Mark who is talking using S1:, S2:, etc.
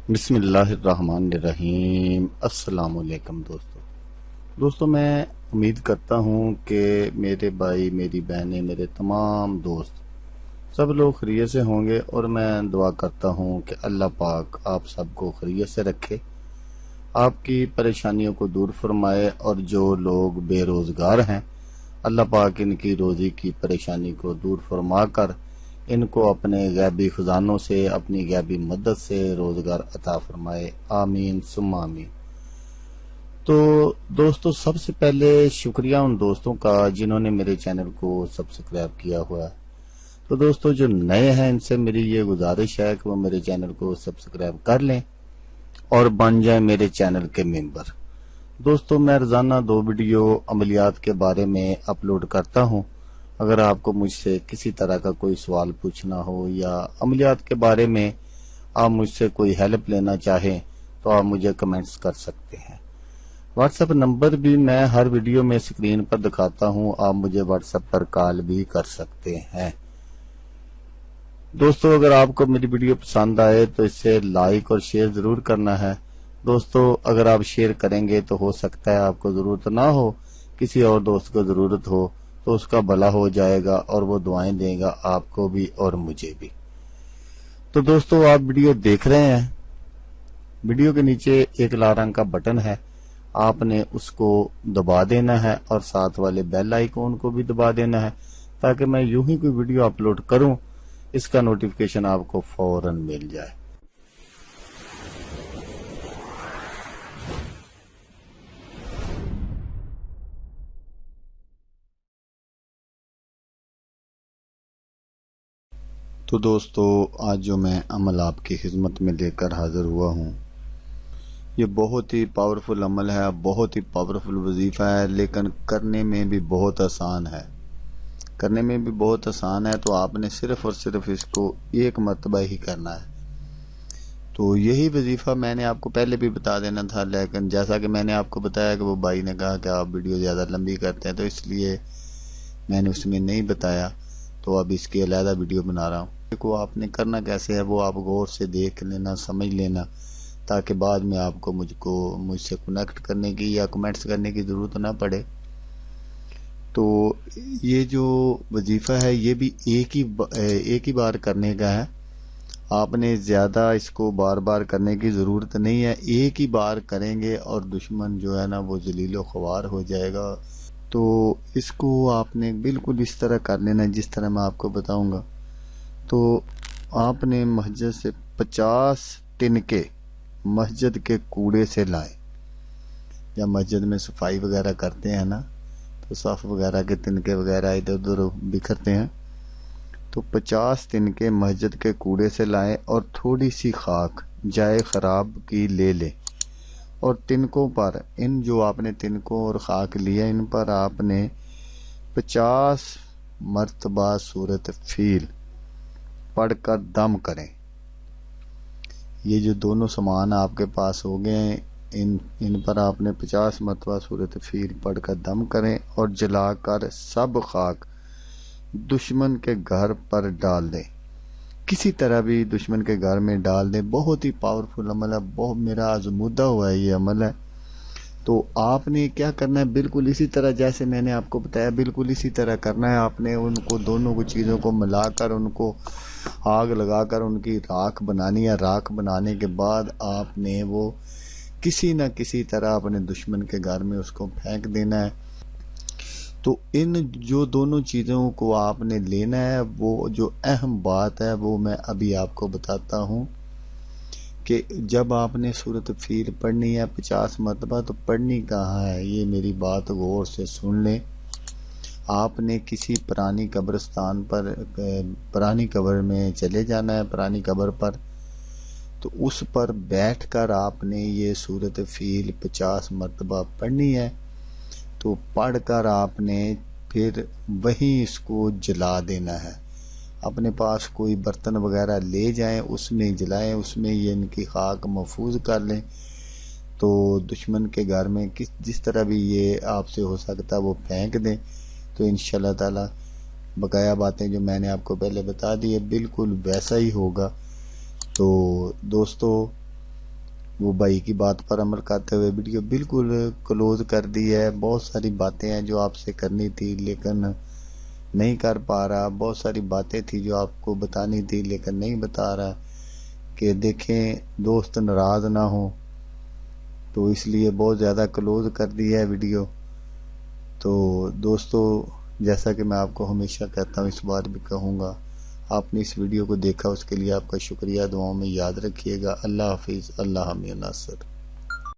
S1: بسم اللہ الرحمن الرحیم۔ السلام علیکم دوستو میں امید کرتا ہوں کہ میرے بھائی، میری بہنیں، میرے تمام دوست سب لوگ خیریت سے ہوں گے، اور میں دعا کرتا ہوں کہ اللہ پاک آپ سب کو خیریت سے رکھے، آپ کی پریشانیوں کو دور فرمائے، اور جو لوگ بے روزگار ہیں اللہ پاک ان کی روزی کی پریشانی کو دور فرما کر ان کو اپنے غیبی خزانوں سے، اپنی غیبی مدد سے روزگار عطا فرمائے، آمین ثم آمین۔ تو دوستو، سب سے پہلے شکریہ ان دوستوں کا جنہوں نے میرے چینل کو سبسکرائب کیا ہوا ہے۔ تو دوستو جو نئے ہیں، ان سے میری یہ گزارش ہے کہ وہ میرے چینل کو سبسکرائب کر لیں اور بن جائیں میرے چینل کے ممبر۔ دوستو میں روزانہ 2 ویڈیو عملیات کے بارے میں اپلوڈ کرتا ہوں۔ اگر آپ کو مجھ سے کسی طرح کا کوئی سوال پوچھنا ہو یا عملیات کے بارے میں آپ مجھ سے کوئی ہیلپ لینا چاہیں تو آپ مجھے کمنٹس کر سکتے ہیں۔ واٹس ایپ نمبر بھی میں ہر ویڈیو میں اسکرین پر دکھاتا ہوں، آپ مجھے واٹس ایپ پر کال بھی کر سکتے ہیں۔ دوستو اگر آپ کو میری ویڈیو پسند آئے تو اسے لائک اور شیئر ضرور کرنا ہے۔ دوستو اگر آپ شیئر کریں گے تو ہو سکتا ہے آپ کو ضرورت نہ ہو، کسی اور دوست کو ضرورت ہو، تو اس کا بھلا ہو جائے گا اور وہ دعائیں دے گا آپ کو بھی اور مجھے بھی۔ تو دوستو آپ ویڈیو دیکھ رہے ہیں، ویڈیو کے نیچے ایک لال رنگ کا بٹن ہے، آپ نے اس کو دبا دینا ہے اور ساتھ والے بیل آئیکن کو بھی دبا دینا ہے، تاکہ میں یوں ہی کوئی ویڈیو اپلوڈ کروں اس کا نوٹیفیکیشن آپ کو فوراً مل جائے۔ تو دوستو آج جو میں عمل آپ کی خدمت میں لے کر حاضر ہوا ہوں، یہ بہت ہی پاورفل عمل ہے، بہت ہی پاورفل وظیفہ ہے، لیکن کرنے میں بھی بہت آسان ہے۔ کرنے میں بھی بہت آسان ہے، تو آپ نے صرف اور صرف اس کو ایک مرتبہ ہی کرنا ہے۔ تو یہی وظیفہ میں نے آپ کو پہلے بھی بتا دینا تھا، لیکن جیسا کہ میں نے آپ کو بتایا کہ وہ بھائی نے کہا کہ آپ ویڈیو زیادہ لمبی کرتے ہیں، تو اس لیے میں نے اس میں نہیں بتایا، تو اب اس کی علیحدہ ویڈیو بنا رہا ہوں۔ کو آپ نے کرنا کیسے ہے وہ آپ غور سے دیکھ لینا، سمجھ لینا، تاکہ بعد میں آپ کو مجھ سے کنیکٹ کرنے کی یا کمنٹس کرنے کی ضرورت نہ پڑے۔ تو یہ جو وظیفہ ہے یہ بھی ایک ہی بار کرنے کا ہے، آپ نے زیادہ اس کو بار بار کرنے کی ضرورت نہیں ہے، ایک ہی بار کریں گے اور دشمن جو ہے نا وہ ذلیل و خوار ہو جائے گا۔ تو اس کو آپ نے بالکل اس طرح کر لینا جس طرح میں آپ کو بتاؤں گا۔ تو آپ نے مسجد سے 50 ٹنکے مسجد کے کوڑے سے لائے، یا مسجد میں صفائی وغیرہ کرتے ہیں نا، تو صف وغیرہ کے تنکے وغیرہ ادھر ادھر بکھرتے ہیں، تو 50 تنکے مسجد کے کوڑے سے لائے اور تھوڑی سی خاک جائے خراب کی لے لے، اور تنکوں پر ان جو آپ نے تنکوں اور خاک لیا ان پر آپ نے 50 مرتبہ سورۃ فیل پڑھ کر دم کریں۔ یہ جو دونوں سامان آپ کے پاس ہو گئے ہیں، ان پر آپ نے 50 مرتبہ سورۃ فیل پڑھ کر دم کریں اور جلا کر سب خاک دشمن کے گھر پر ڈال دیں، کسی طرح بھی دشمن کے گھر میں ڈال دیں۔ بہت ہی پاورفل عمل ہے، بہت میرا آزمودہ ہوا ہے یہ عمل ہے۔ تو آپ نے کیا کرنا ہے، بالکل اسی طرح جیسے میں نے آپ کو بتایا بالکل اسی طرح کرنا ہے۔ آپ نے ان کو دونوں کو چیزوں کو ملا کر ان کو آگ لگا کر ان کی راکھ بنانی ہے۔ راکھ بنانے کے بعد آپ نے وہ کسی نہ کسی طرح اپنے دشمن کے گھر میں اس کو پھینک دینا ہے۔ تو ان جو دونوں چیزوں کو آپ نے لینا ہے، وہ جو اہم بات ہے وہ میں ابھی آپ کو بتاتا ہوں کہ جب آپ نے سورۃ فیل پڑھنی ہے 50 مرتبہ، تو پڑھنی کہاں ہے، یہ میری بات غور سے سن لیں۔ آپ نے کسی پرانی قبرستان پر، پرانی قبر میں چلے جانا ہے، پرانی قبر پر، تو اس پر بیٹھ کر آپ نے یہ سورۃ فیل 50 مرتبہ پڑھنی ہے۔ تو پڑھ کر آپ نے پھر وہیں اس کو جلا دینا ہے۔ اپنے پاس کوئی برتن وغیرہ لے جائیں، اس میں جلائیں، اس میں یہ ان کی خاک محفوظ کر لیں، تو دشمن کے گھر میں جس طرح بھی یہ آپ سے ہو سکتا ہے وہ پھینک دیں، تو انشاءاللہ تعالی بقایا باتیں جو میں نے آپ کو پہلے بتا دی ہے بالکل ویسا ہی ہوگا۔ تو دوستو وہ بھائی کی بات پر عمل کرتے ہوئے ویڈیو بالکل کلوز کر دی ہے۔ بہت ساری باتیں ہیں جو آپ سے کرنی تھی لیکن نہیں کر پا رہا، بہت ساری باتیں تھی جو آپ کو بتانی تھی لیکن نہیں بتا رہا، کہ دیکھیں دوست ناراض نہ ہو، تو اس لیے بہت زیادہ کلوز کر دی ہے ویڈیو۔ تو دوستو، جیسا کہ میں آپ کو ہمیشہ کہتا ہوں، اس بار بھی کہوں گا، آپ نے اس ویڈیو کو دیکھا اس کے لیے آپ کا شکریہ، دعاؤں میں یاد رکھیے گا۔ اللہ حافظ، اللہ حامی ناصر۔